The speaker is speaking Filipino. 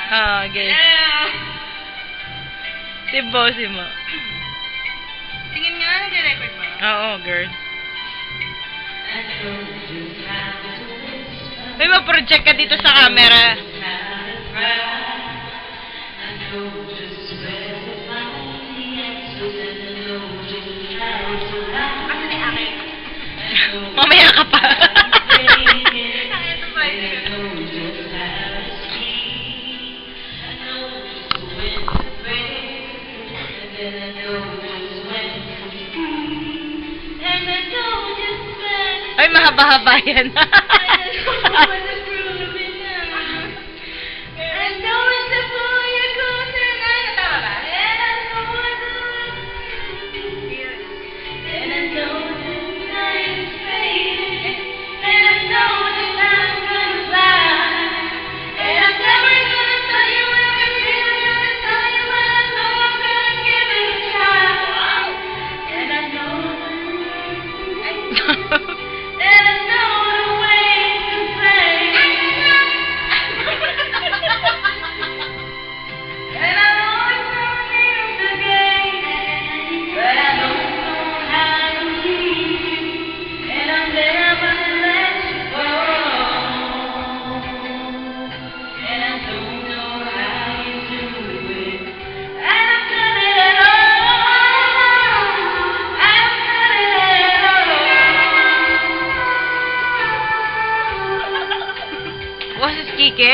Okay. Si Bossy mo. Tingin nga, nag-record mo? Oo, girl. May ma-project ka dito sa camera. Kasi ni akin. Mamaya ka pa. Ay, mahaba-haba yan. Boses Kike?